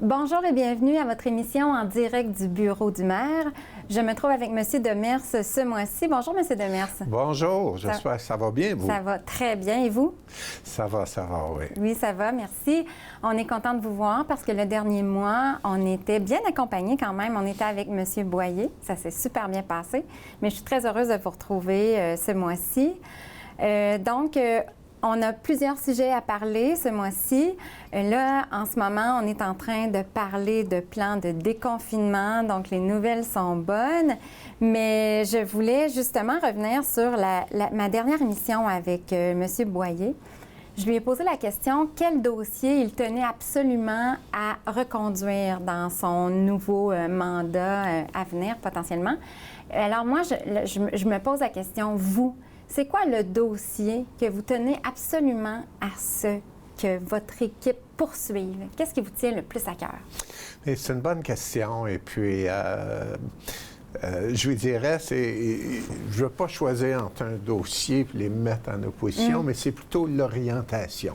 Bonjour et bienvenue à votre émission en direct du bureau du maire. Je me trouve avec M. Demers ce mois-ci. Bonjour, M. Demers. Bonjour, j'espère que ça va bien, vous? Ça va très bien, et vous? Ça va, oui. Oui, ça va, merci. On est content de vous voir parce que le dernier mois, on était bien accompagnés quand même. On était avec M. Boyer. Ça s'est super bien passé. Mais je suis très heureuse de vous retrouver ce mois-ci. On a plusieurs sujets à parler ce mois-ci. Là, en ce moment, on est en train de parler de plan de déconfinement, donc les nouvelles sont bonnes. Mais je voulais justement revenir sur ma dernière émission avec M. Boyer. Je lui ai posé la question, quel dossier il tenait absolument à reconduire dans son nouveau mandat à venir, potentiellement. Alors moi, je me pose la question, vous, c'est quoi le dossier que vous tenez absolument à ce que votre équipe poursuive? Qu'est-ce qui vous tient le plus à cœur? C'est une bonne question. Et puis, je vous dirais, je ne veux pas choisir entre un dossier et les mettre en opposition, mais c'est plutôt l'orientation.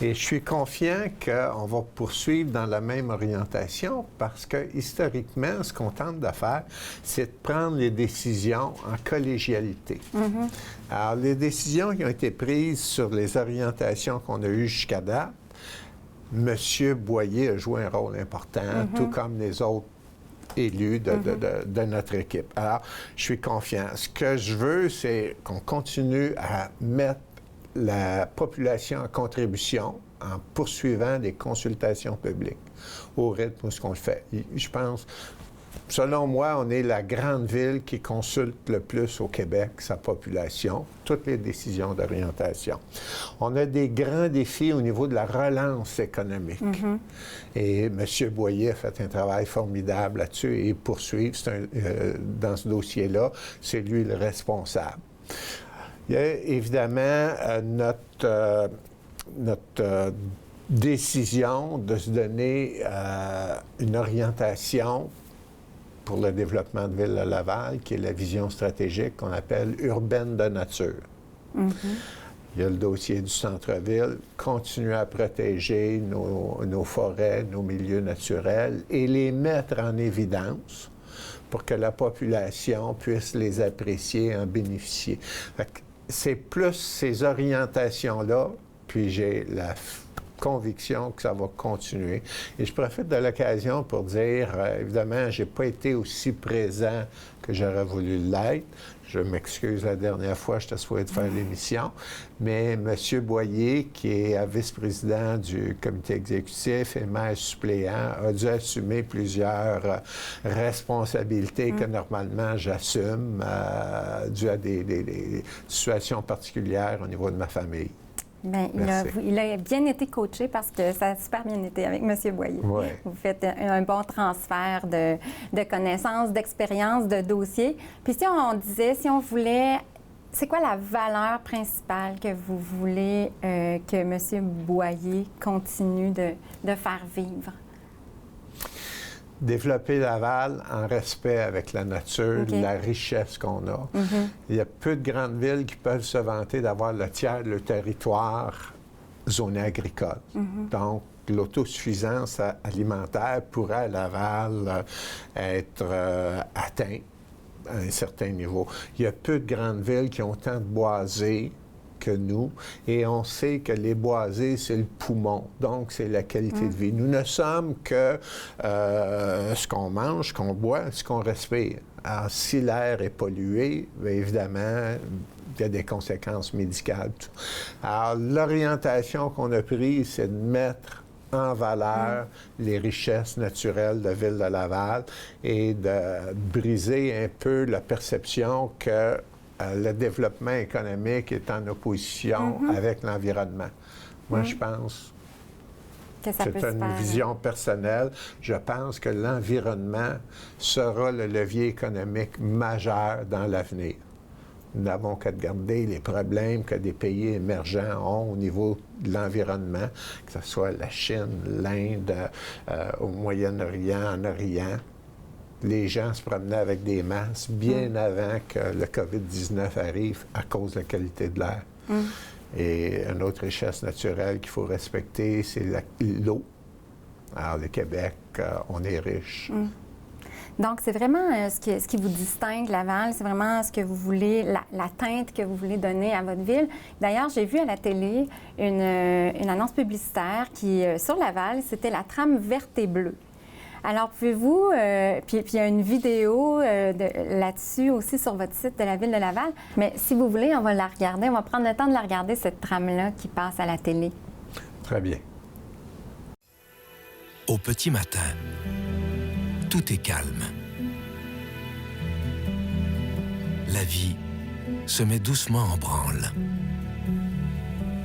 Et je suis confiant qu'on va poursuivre dans la même orientation parce que, historiquement, ce qu'on tente de faire, c'est de prendre les décisions en collégialité. Alors, les décisions qui ont été prises sur les orientations qu'on a eues jusqu'à date, M. Boyer a joué un rôle important, tout comme les autres élus de notre équipe. Alors, je suis confiant. Ce que je veux, c'est qu'on continue à mettre la population en contribution en poursuivant des consultations publiques au rythme où ce qu'on le fait. Je pense, selon moi, on est la grande ville qui consulte le plus au Québec sa population, toutes les décisions d'orientation. On a des grands défis au niveau de la relance économique. Et M. Boyer a fait un travail formidable là-dessus et poursuivre dans ce dossier-là, c'est lui le responsable. Il y a évidemment notre décision de se donner une orientation pour le développement de Ville de Laval, qui est la vision stratégique qu'on appelle urbaine de nature. Il y a le dossier du centre-ville, continuer à protéger nos forêts, nos milieux naturels et les mettre en évidence pour que la population puisse les apprécier et en bénéficier. C'est plus ces orientations-là, puis j'ai la conviction que ça va continuer. Et je profite de l'occasion pour dire, évidemment, je n'ai pas été aussi présent que j'aurais voulu l'être. Je m'excuse, la dernière fois, j'étais supposé de faire l'émission, mais M. Boyer, qui est vice-président du comité exécutif et maire suppléant, a dû assumer plusieurs responsabilités que normalement j'assume dû à des situations particulières au niveau de ma famille. Bien, il a bien été coaché parce que ça a super bien été avec M. Boyer. Oui. Vous faites un bon transfert de connaissances, d'expériences, de dossiers. Puis si on voulait, c'est quoi la valeur principale que vous voulez que M. Boyer continue de faire vivre? Développer Laval en respect avec la nature, la richesse qu'on a. Il y a peu de grandes villes qui peuvent se vanter d'avoir le tiers de leur territoire zoné agricole. Donc, l'autosuffisance alimentaire pourrait à Laval être atteinte à un certain niveau. Il y a peu de grandes villes qui ont autant de boisés que nous, et on sait que les boisés, c'est le poumon, donc c'est la qualité de vie. Nous ne sommes que ce qu'on mange, ce qu'on boit, ce qu'on respire. Alors, si l'air est pollué, bien évidemment, il y a des conséquences médicales. Alors, l'orientation qu'on a prise, c'est de mettre en valeur les richesses naturelles de Ville de Laval et de briser un peu la perception que le développement économique est en opposition avec l'environnement. Moi, je pense que c'est une vision personnelle. Je pense que l'environnement sera le levier économique majeur dans l'avenir. Nous n'avons qu'à regarder les problèmes que des pays émergents ont au niveau de l'environnement, que ce soit la Chine, l'Inde, au Moyen-Orient, en Orient. Les gens se promenaient avec des masques bien avant que le COVID-19 arrive à cause de la qualité de l'air. Et une autre richesse naturelle qu'il faut respecter, c'est l'eau. Alors, le Québec, on est riche. Donc, c'est vraiment ce qui vous distingue, Laval, c'est vraiment ce que vous voulez, la teinte que vous voulez donner à votre ville. D'ailleurs, j'ai vu à la télé une annonce publicitaire qui, sur Laval, c'était la trame verte et bleue. Alors, pouvez-vous, puis il y a une vidéo là-dessus aussi sur votre site de la Ville de Laval, mais si vous voulez, on va la regarder, on va prendre le temps de la regarder, cette trame-là qui passe à la télé. Très bien. Au petit matin, tout est calme. La vie se met doucement en branle.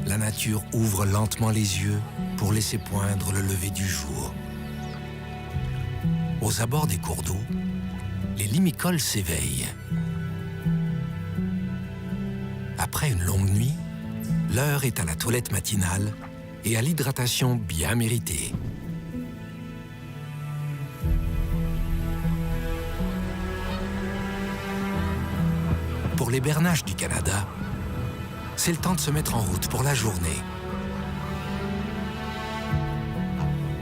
La nature ouvre lentement les yeux pour laisser poindre le lever du jour. Aux abords des cours d'eau, les limicoles s'éveillent. Après une longue nuit, l'heure est à la toilette matinale et à l'hydratation bien méritée. Pour les bernaches du Canada, c'est le temps de se mettre en route pour la journée.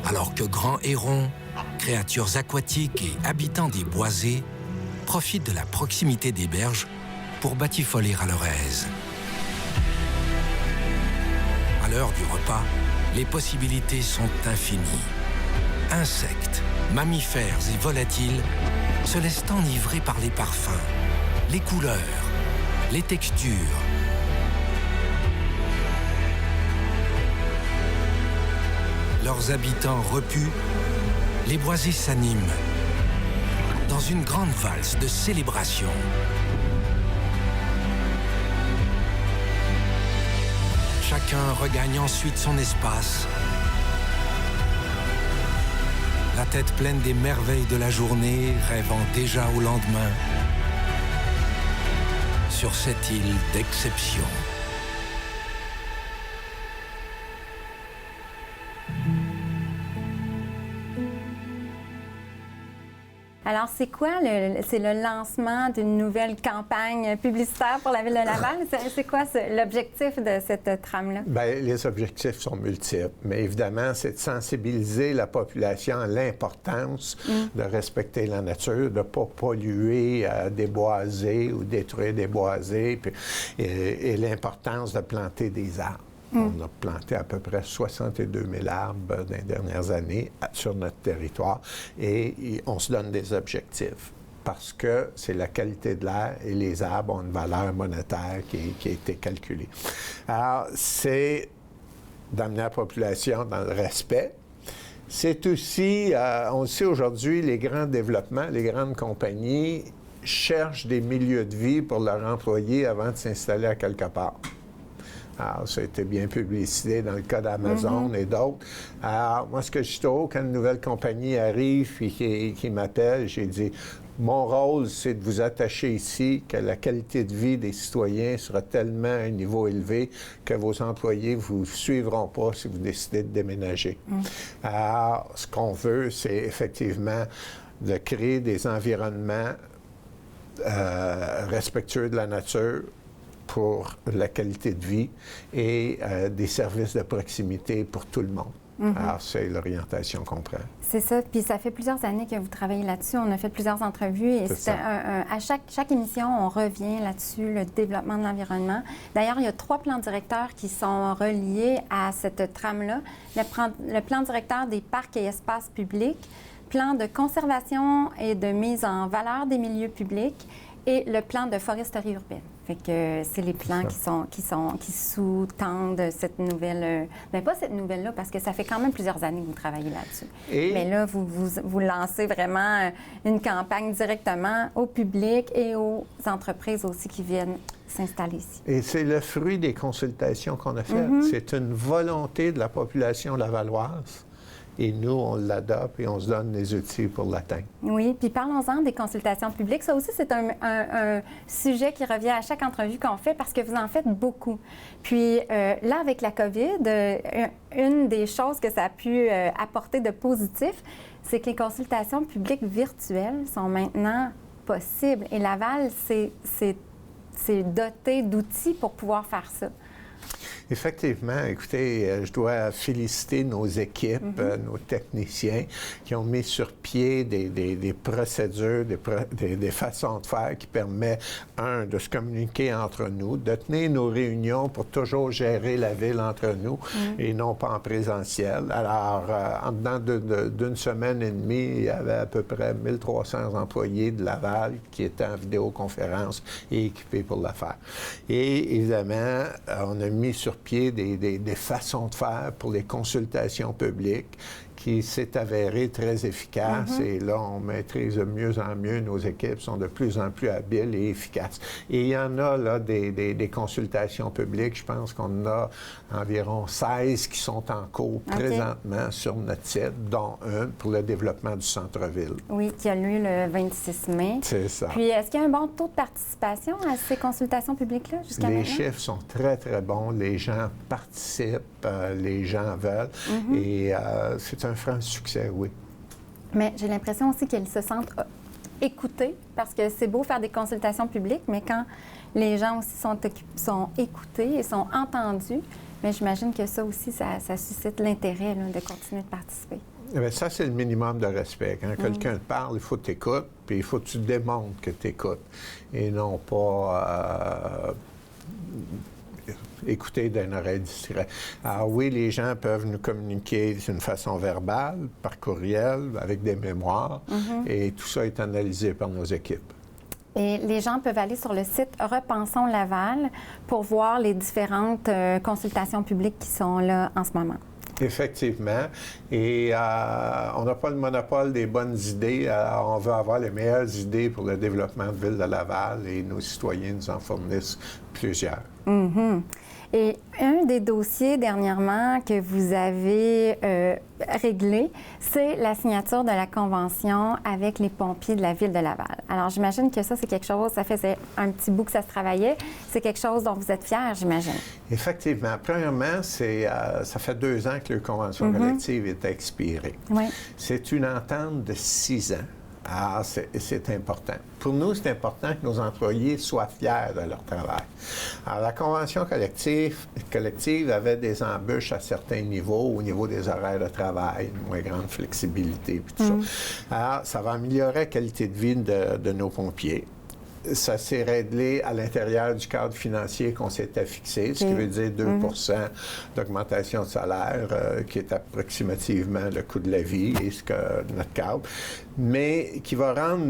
Alors que grands hérons, créatures aquatiques et habitants des boisés profitent de la proximité des berges pour batifoler à leur aise. À l'heure du repas, les possibilités sont infinies. Insectes, mammifères et volatiles se laissent enivrer par les parfums, les couleurs, les textures. Leurs habitants repus, les boisés s'animent dans une grande valse de célébration. Chacun regagne ensuite son espace, la tête pleine des merveilles de la journée, rêvant déjà au lendemain sur cette île d'exception. Alors, c'est quoi? C'est le lancement d'une nouvelle campagne publicitaire pour la Ville de Laval? C'est quoi l'objectif de cette trame-là? Bien, les objectifs sont multiples, mais évidemment, c'est de sensibiliser la population à l'importance de respecter la nature, de ne pas polluer, déboiser ou détruire des boisés, et l'importance de planter des arbres. On a planté à peu près 62 000 arbres dans les dernières années sur notre territoire et on se donne des objectifs parce que c'est la qualité de l'air et les arbres ont une valeur monétaire qui a été calculée. Alors, c'est d'amener la population dans le respect. C'est aussi, on le sait aujourd'hui, les grands développements, les grandes compagnies cherchent des milieux de vie pour leurs employés avant de s'installer à quelque part. Alors, ça a été bien publicité dans le cas d'Amazon et d'autres. Alors, moi, ce que je trouve, quand une nouvelle compagnie arrive et qui m'appelle, j'ai dit, mon rôle, c'est de vous attacher ici, que la qualité de vie des citoyens sera tellement à un niveau élevé que vos employés ne vous suivront pas si vous décidez de déménager. Alors, ce qu'on veut, c'est effectivement de créer des environnements respectueux de la nature, pour la qualité de vie et des services de proximité pour tout le monde. Alors, c'est l'orientation qu'on prend. C'est ça. Puis ça fait plusieurs années que vous travaillez là-dessus. On a fait plusieurs entrevues et à chaque émission, on revient là-dessus, le développement de l'environnement. D'ailleurs, il y a 3 plans directeurs qui sont reliés à cette trame-là. Le plan directeur des parcs et espaces publics, plan de conservation et de mise en valeur des milieux publics et le plan de foresterie urbaine. Fait que c'est les plans qui sous-tendent cette nouvelle... bien, pas cette nouvelle-là, parce que ça fait quand même plusieurs années que vous travaillez là-dessus. Mais là, vous lancez vraiment une campagne directement au public et aux entreprises aussi qui viennent s'installer ici. Et c'est le fruit des consultations qu'on a faites. C'est une volonté de la population lavalloise. Et nous, on l'adopte et on se donne les outils pour l'atteindre. Oui, puis parlons-en des consultations publiques. Ça aussi, c'est un sujet qui revient à chaque entrevue qu'on fait parce que vous en faites beaucoup. Puis là, avec la COVID, une des choses que ça a pu apporter de positif, c'est que les consultations publiques virtuelles sont maintenant possibles. Et Laval, c'est doté d'outils pour pouvoir faire ça. Effectivement, écoutez, je dois féliciter nos équipes, nos techniciens qui ont mis sur pied des procédures, des façons de faire qui permettent, de se communiquer entre nous, de tenir nos réunions pour toujours gérer la ville entre nous et non pas en présentiel. Alors, en dedans d'une semaine et demie, il y avait à peu près 1300 employés de Laval qui étaient en vidéoconférence et équipés pour le faire. Et évidemment, on a mis sur pied des façons de faire pour les consultations publiques qui s'est avéré très efficace. Et là, on maîtrise de mieux en mieux. Nos équipes sont de plus en plus habiles et efficaces. Et il y en a là des consultations publiques. Je pense qu'on a environ 16 qui sont en cours présentement sur notre site, dont une pour le développement du centre-ville. Oui, qui a lieu le 26 mai. C'est ça. Puis, est-ce qu'il y a un bon taux de participation à ces consultations publiques-là jusqu'à maintenant? Les chiffres sont très, très bons. Les gens participent, les gens veulent. Et c'est un franc succès, oui. Mais j'ai l'impression aussi qu'ils se sentent écoutés, parce que c'est beau faire des consultations publiques, mais quand les gens aussi sont écoutés et sont entendus, mais j'imagine que ça aussi, ça suscite l'intérêt de continuer de participer. Bien, ça, c'est le minimum de respect. Quand quelqu'un te parle, il faut que tu écoutes, puis il faut que tu démontres que tu écoutes, et non pas écouter d'une oreille distraite. Alors oui, les gens peuvent nous communiquer d'une façon verbale, par courriel, avec des mémoires, et tout ça est analysé par nos équipes. Et les gens peuvent aller sur le site Repensons Laval pour voir les différentes consultations publiques qui sont là en ce moment. Effectivement. Et on n'a pas le monopole des bonnes idées. On veut avoir les meilleures idées pour le développement de Ville de Laval et nos citoyens nous en fournissent plusieurs. Et un des dossiers dernièrement que vous avez réglé, c'est la signature de la convention avec les pompiers de la Ville de Laval. Alors, j'imagine que ça, c'est quelque chose, ça faisait un petit bout que ça se travaillait. C'est quelque chose dont vous êtes fiers, j'imagine. Effectivement. Premièrement, ça fait 2 ans que la convention collective est expirée. Oui. C'est une entente de 6 ans. Ah, c'est important. Pour nous, c'est important que nos employés soient fiers de leur travail. Alors, la convention collective avait des embûches à certains niveaux, au niveau des horaires de travail, une moins grande flexibilité, puis tout ça. Alors, ça va améliorer la qualité de vie de nos pompiers. Ça s'est réglé à l'intérieur du cadre financier qu'on s'était fixé, ce qui veut dire 2 d'augmentation de salaire, qui est approximativement le coût de la vie et ce que notre cadre, mais qui va rendre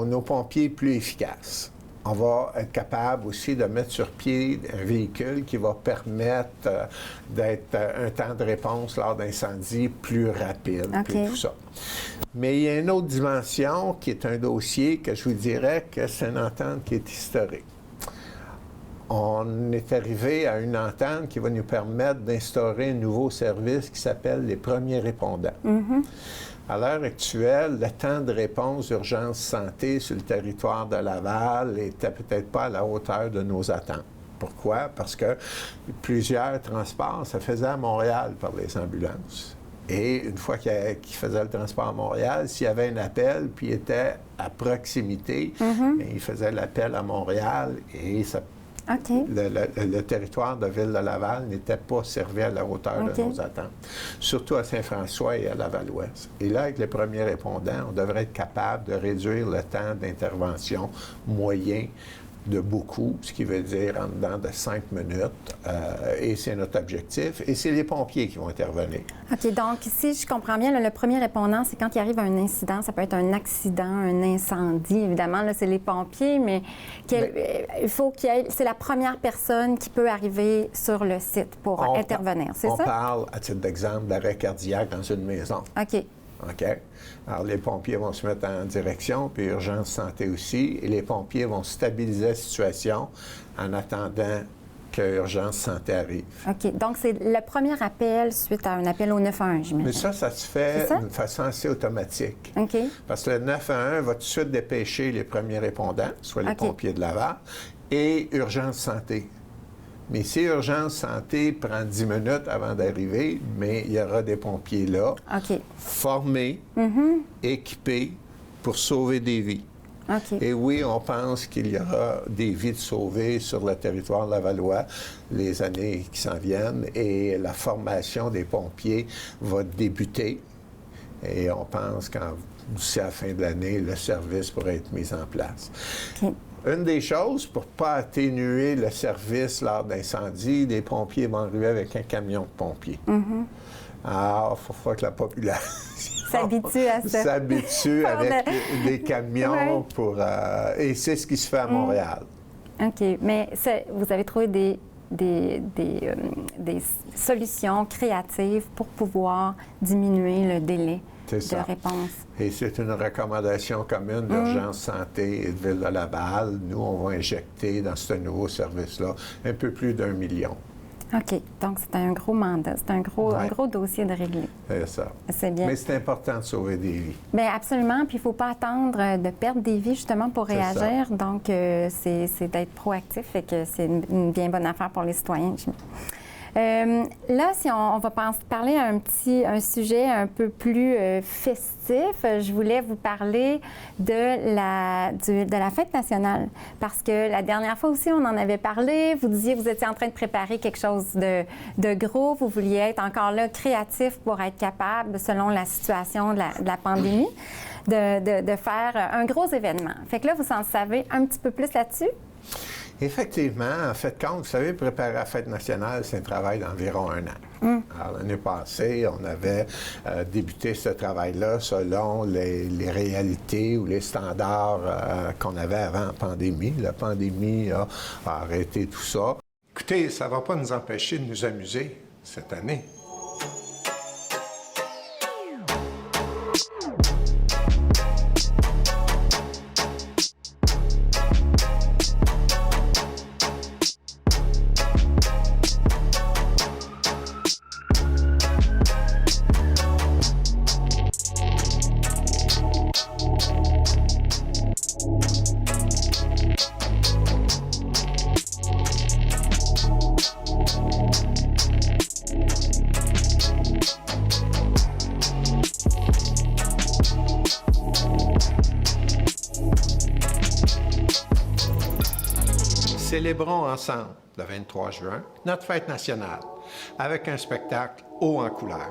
nos pompiers plus efficaces. On va être capable aussi de mettre sur pied un véhicule qui va permettre d'être un temps de réponse lors d'incendie plus rapide, puis tout ça. Mais il y a une autre dimension qui est un dossier que je vous dirais que c'est une entente qui est historique. On est arrivé à une entente qui va nous permettre d'instaurer un nouveau service qui s'appelle les premiers répondants. À l'heure actuelle, le temps de réponse d'urgence santé sur le territoire de Laval n'était peut-être pas à la hauteur de nos attentes. Pourquoi? Parce que plusieurs transports se faisaient à Montréal par les ambulances. Et une fois qu'ils faisaient le transport à Montréal, s'il y avait un appel, puis il était à proximité, ils faisaient l'appel à Montréal et ça le territoire de Ville de Laval n'était pas servi à la hauteur de nos attentes, surtout à Saint-François et à Laval-Ouest. Et là, avec les premiers répondants, on devrait être capable de réduire le temps d'intervention moyen de beaucoup, ce qui veut dire en dedans de 5 minutes, et c'est notre objectif, et c'est les pompiers qui vont intervenir. OK, donc si je comprends bien, là, le premier répondant, c'est quand il arrive un incident, ça peut être un accident, un incendie, évidemment, là, c'est les pompiers, mais il faut qu'il y ait, c'est la première personne qui peut arriver sur le site pour intervenir, c'est ça? On parle, à titre d'exemple, d'arrêt cardiaque dans une maison. OK. OK? Alors, les pompiers vont se mettre en direction, puis Urgence Santé aussi, et les pompiers vont stabiliser la situation en attendant que Urgence Santé arrive. OK. Donc, c'est le premier appel suite à un appel au 911, j'imagine. Mais ça se fait d'une façon assez automatique. OK. Parce que le 911 va tout de suite dépêcher les premiers répondants, soit les pompiers de Laval, et Urgence Santé. Mais si Urgence Santé prend 10 minutes avant d'arriver, mais il y aura des pompiers là, formés, équipés pour sauver des vies. OK. Et oui, on pense qu'il y aura des vies sauvées sur le territoire lavallois les années qui s'en viennent et la formation des pompiers va débuter. Et on pense d'ici à la fin de l'année, le service pourrait être mis en place. OK. Une des choses, pour ne pas atténuer le service lors d'incendie, les pompiers vont arriver avec un camion de pompiers. Alors, il faut que la population s'habitue à ça. S'habitue avec des camions pour... et c'est ce qui se fait à Montréal. OK. Mais vous avez trouvé des solutions créatives pour pouvoir diminuer le délai de réponse. Et c'est une recommandation commune d'Urgence Santé et de Ville de Laval. Nous, on va injecter dans ce nouveau service-là un peu plus d'1 million. OK. Donc, c'est un gros mandat. C'est un gros dossier de régler. C'est ça. C'est bien. Mais c'est important de sauver des vies. Bien, absolument. Puis, il ne faut pas attendre de perdre des vies, justement, pour réagir. Donc, c'est d'être proactif et que c'est une bien bonne affaire pour les citoyens. Là, si on va parler à un sujet un peu plus festif, je voulais vous parler de la fête nationale. Parce que la dernière fois aussi, on en avait parlé. Vous disiez que vous étiez en train de préparer quelque chose de gros. Vous vouliez être encore là créatif pour être capable, selon la situation de la pandémie, de faire un gros événement. Fait que là, vous en savez un petit peu plus là-dessus? Effectivement, en fait, compte, vous savez, préparer la fête nationale, c'est un travail d'environ 1 an. Alors, l'année passée, on avait débuté ce travail-là selon les réalités ou les standards qu'on avait avant la pandémie. La pandémie a arrêté tout ça. Écoutez, ça ne va pas nous empêcher de nous amuser cette année. Célébrons ensemble, le 23 juin, notre fête nationale, avec un spectacle haut en couleur.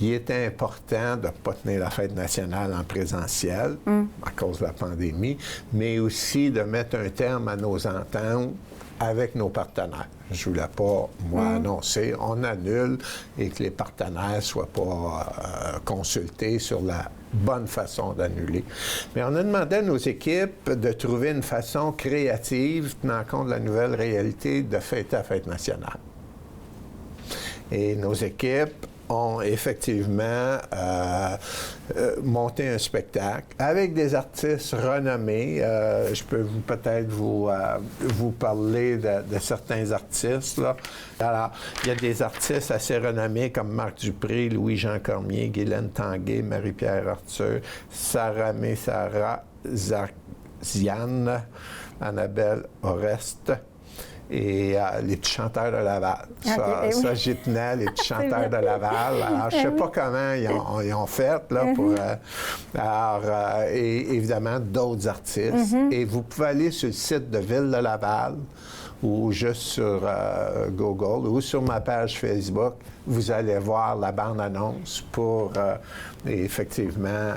Il était important de ne pas tenir la fête nationale en présentiel à cause de la pandémie, mais aussi de mettre un terme à nos ententes avec nos partenaires. Je ne voulais pas, moi, annoncer, on annule et que les partenaires ne soient pas consultés sur la bonne façon d'annuler. Mais on a demandé à nos équipes de trouver une façon créative, tenant compte de la nouvelle réalité, de fêter la fête nationale. Et nos équipes ont effectivement monté un spectacle avec des artistes renommés. Je peux peut-être vous parler de certains artistes, là. Alors, il y a des artistes assez renommés comme Marc Dupré, Louis-Jean Cormier, Guylaine Tanguay, Marie-Pierre Arthur, Sarah Messara, Ziane, Annabelle Oreste. Et les petits chanteurs de Laval. Ça, j'y tenais, les petits chanteurs de Laval. Alors, je ne sais pas comment ils ont fait, là, pour... et évidemment, d'autres artistes. Et vous pouvez aller sur le site de Ville de Laval ou juste sur Google ou sur ma page Facebook. Vous allez voir la bande-annonce pour, effectivement,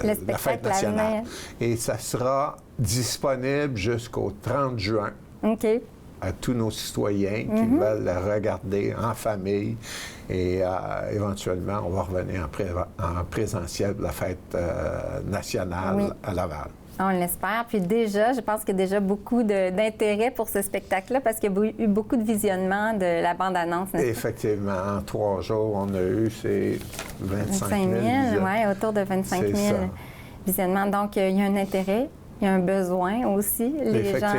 la fête nationale. Et ça sera disponible jusqu'au 30 juin. OK. À tous nos citoyens qui veulent la regarder en famille. Et éventuellement, on va revenir en présentiel de la fête nationale à Laval. On l'espère. Puis déjà, je pense qu'il y a déjà beaucoup d'intérêt pour ce spectacle-là parce qu'il y a eu beaucoup de visionnements de la bande-annonce. Effectivement, en 3 jours, on a eu ces 25 000 oui, autour de 25 000 visionnements. Donc, il y a un intérêt. Il y a un besoin aussi. Les gens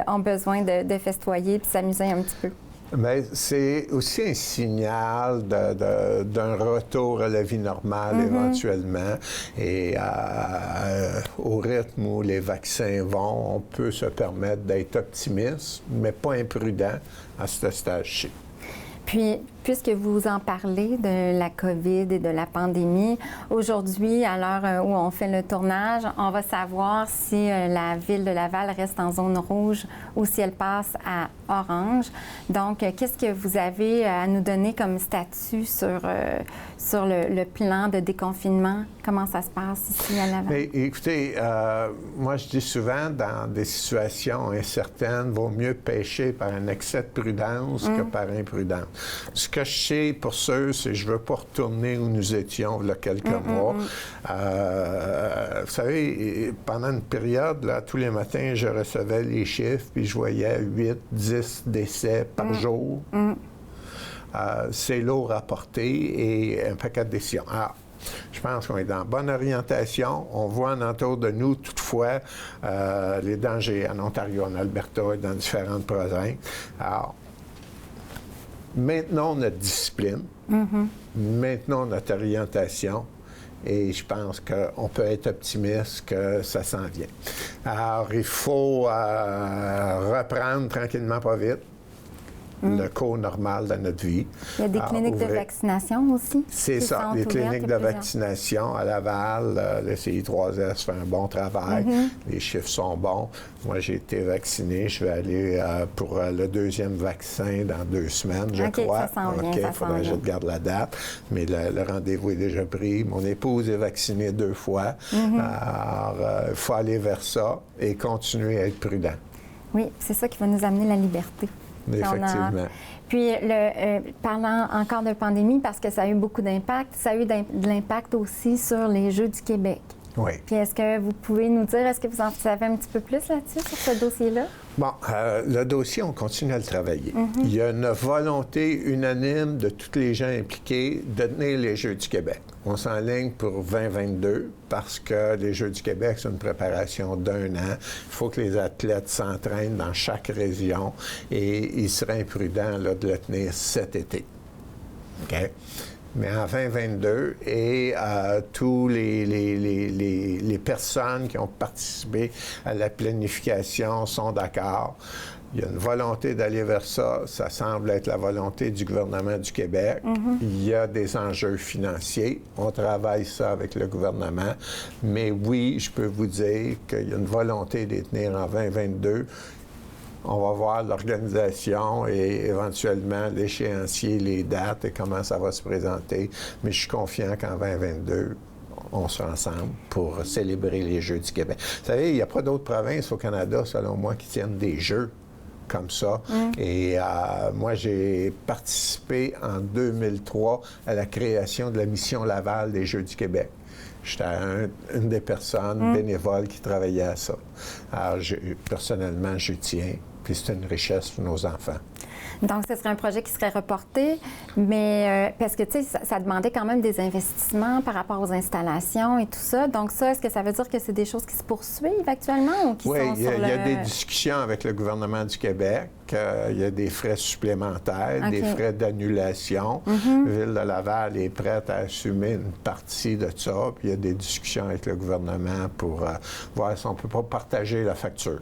ont besoin de festoyer et de s'amuser un petit peu. Bien, c'est aussi un signal d'un retour à la vie normale éventuellement. Et au rythme où les vaccins vont, on peut se permettre d'être optimiste, mais pas imprudent à ce stage-ci. Puis, puisque vous en parlez de la COVID et de la pandémie, aujourd'hui, à l'heure où on fait le tournage, on va savoir si la ville de Laval reste en zone rouge ou si elle passe à orange. Donc, qu'est-ce que vous avez à nous donner comme statut sur le plan de déconfinement? Comment ça se passe ici à Laval? Mais, écoutez, moi, je dis souvent, dans des situations incertaines, il vaut mieux pêcher par un excès de prudence que par imprudence. Ce que je sais pour ceux, c'est que je ne veux pas retourner où nous étions il y a quelques mois. Vous savez, pendant une période, là, tous les matins, je recevais les chiffres, puis je voyais 8, 10 décès par jour. C'est lourd à porter et un paquet de décisions. Alors, je pense qu'on est dans bonne orientation. On voit en entour de nous, toutefois, les dangers en Ontario, en Alberta et dans différentes provinces. Alors, maintenons notre discipline, maintenons notre orientation, et je pense qu'on peut être optimiste que ça s'en vient. Alors, il faut reprendre tranquillement, pas vite, le cours normal de notre vie. Il y a des cliniques de vaccination aussi? C'est ça, les cliniques de vaccination à Laval. Le CI3S fait un bon travail. Les chiffres sont bons. Moi, j'ai été vacciné. Je vais aller pour le deuxième vaccin dans 2 semaines, je crois. Ça s'en vient, il faudra que je garde la date. Mais le rendez-vous est déjà pris. Mon épouse est vaccinée 2 fois. Alors, il faut aller vers ça et continuer à être prudent. Oui, c'est ça qui va nous amener la liberté. Effectivement. Puis, parlant encore de pandémie, parce que ça a eu beaucoup d'impact, ça a eu de l'impact aussi sur les Jeux du Québec. Oui. Puis, est-ce que vous pouvez nous dire, est-ce que vous en savez un petit peu plus là-dessus, sur ce dossier-là? Bon, le dossier, on continue à le travailler. Il y a une volonté unanime de tous les gens impliqués de tenir les Jeux du Québec. On s'enligne pour 2022 parce que les Jeux du Québec, c'est une préparation d'1 an. Il faut que les athlètes s'entraînent dans chaque région et il serait imprudent là, de le tenir cet été. OK? Mais en 2022, et tous les personnes qui ont participé à la planification sont d'accord. Il y a une volonté d'aller vers ça. Ça semble être la volonté du gouvernement du Québec. Il y a des enjeux financiers. On travaille ça avec le gouvernement. Mais oui, je peux vous dire qu'il y a une volonté de les tenir en 2022. On va voir l'organisation et éventuellement l'échéancier, les dates et comment ça va se présenter. Mais je suis confiant qu'en 2022, on sera ensemble pour célébrer les Jeux du Québec. Vous savez, il n'y a pas d'autres provinces au Canada, selon moi, qui tiennent des Jeux comme ça. Et moi, j'ai participé en 2003 à la création de la mission Laval des Jeux du Québec. J'étais une des personnes bénévoles qui travaillait à ça. Alors, personnellement, je tiens. Puis c'est une richesse pour nos enfants. Donc, ce serait un projet qui serait reporté, mais parce que, tu sais, ça demandait quand même des investissements par rapport aux installations et tout ça. Donc, ça, est-ce que ça veut dire que c'est des choses qui se poursuivent actuellement ou qui sont sur il y a des discussions avec le gouvernement du Québec. Il y a des frais supplémentaires, des frais d'annulation. La Ville de Laval est prête à assumer une partie de ça. Puis il y a des discussions avec le gouvernement pour voir si on ne peut pas partager la facture.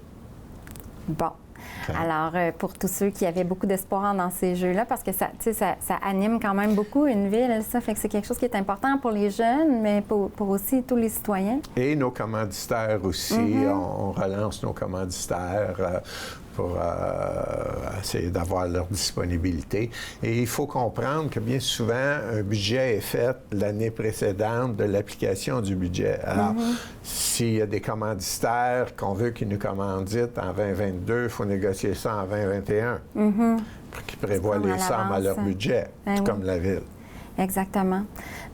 Bon. Alors, pour tous ceux qui avaient beaucoup d'espoir dans ces jeux-là, parce que ça anime quand même beaucoup une ville, ça fait que c'est quelque chose qui est important pour les jeunes, mais pour aussi tous les citoyens. Et nos commanditaires aussi. On relance nos commanditaires pour essayer d'avoir leur disponibilité. Et il faut comprendre que bien souvent, un budget est fait l'année précédente de l'application du budget. Alors, s'il y a des commanditaires qu'on veut qu'ils nous commanditent en 2022, il faut négocier ça en 2021 pour qu'ils prévoient les sommes à leur budget, tout comme la Ville. Exactement.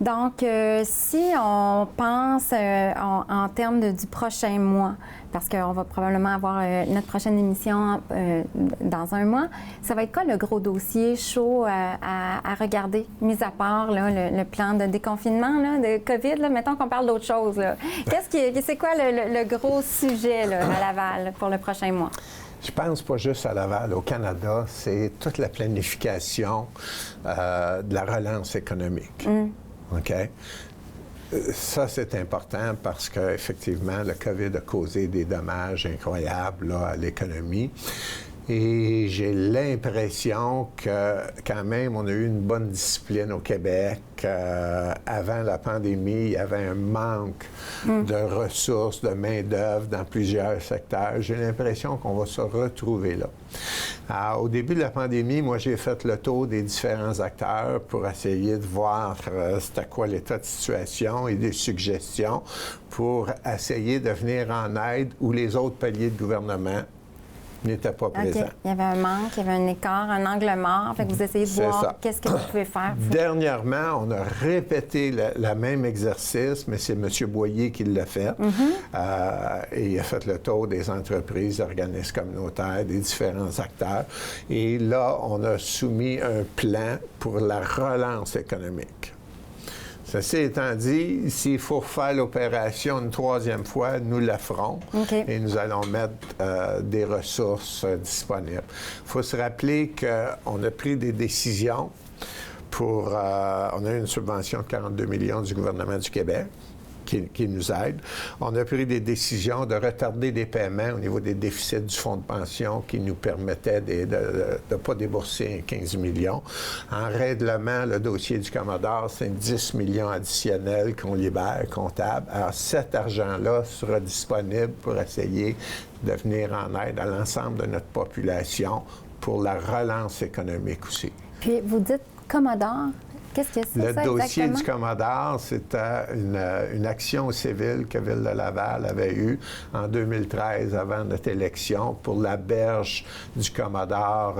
Donc, si on pense en termes du prochain mois, parce qu'on va probablement avoir notre prochaine émission dans un mois, ça va être quoi le gros dossier chaud à regarder, mis à part là, le plan de déconfinement là, de COVID? Là, mettons qu'on parle d'autre chose. C'est quoi le gros sujet là, à Laval pour le prochain mois? Je pense pas juste à Laval. Au Canada, c'est toute la planification de la relance économique. OK? Ça, c'est important parce qu'effectivement, le COVID a causé des dommages incroyables là, à l'économie. Et j'ai l'impression que, quand même, on a eu une bonne discipline au Québec. Avant la pandémie, il y avait un manque de ressources, de main-d'œuvre dans plusieurs secteurs. J'ai l'impression qu'on va se retrouver là. Alors, au début de la pandémie, moi, j'ai fait le tour des différents acteurs pour essayer de voir c'était quoi l'état de situation et des suggestions pour essayer de venir en aide où les autres paliers de gouvernement n'était pas présent. OK. Il y avait un manque, il y avait un écart, un angle mort. Fait que vous essayez de voir qu'est-ce que vous pouvez faire. Dernièrement, on a répété le même exercice, mais c'est M. Boyer qui l'a fait. Et il a fait le tour des entreprises, des organismes communautaires, des différents acteurs. Et là, on a soumis un plan pour la relance économique. Ceci étant dit, s'il faut faire l'opération une troisième fois, nous la ferons et nous allons mettre des ressources disponibles. Il faut se rappeler qu'on a pris des décisions pour... on a eu une subvention de 42 millions du gouvernement du Québec qui nous aide. On a pris des décisions de retarder des paiements au niveau des déficits du fonds de pension qui nous permettaient de ne pas débourser 15 millions. En règlement, le dossier du Commodore, c'est 10 millions additionnels qu'on libère, comptable. Alors, cet argent-là sera disponible pour essayer de venir en aide à l'ensemble de notre population pour la relance économique aussi. Puis, vous dites Commodore? Qu'est-ce que c'est, le dossier exactement? du Commodore, c'était une action civile que Ville de Laval avait eue en 2013, avant notre élection, pour la berge du Commodore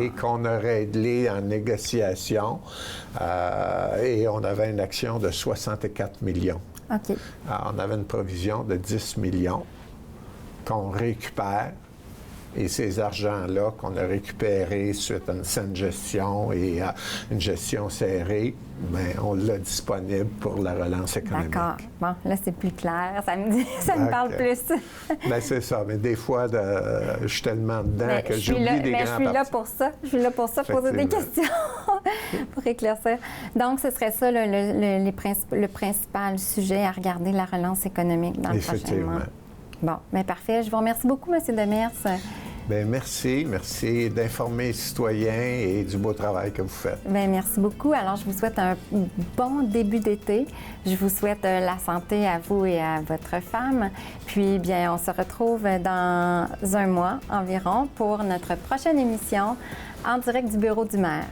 et qu'on a réglé en négociation. Et on avait une action de 64 millions. OK. Alors, on avait une provision de 10 millions qu'on récupère. Et ces argents-là qu'on a récupérés suite à une saine gestion et à une gestion serrée, bien, on l'a disponible pour la relance économique. D'accord. Bon, là, c'est plus clair. Ça me parle plus. Bien, c'est ça. Mais des fois, je suis tellement dedans que j'oublie des grands parties. Je suis là pour ça. Je suis là pour ça, poser des questions pour éclaircir. Donc, ce serait ça le principal sujet à regarder, la relance économique dans le prochain mois. Bon, bien parfait. Je vous remercie beaucoup, M. Demers. Bien, merci. Merci d'informer les citoyens et du beau travail que vous faites. Bien, merci beaucoup. Alors, je vous souhaite un bon début d'été. Je vous souhaite la santé à vous et à votre femme. Puis, bien, on se retrouve dans un mois environ pour notre prochaine émission en direct du bureau du maire.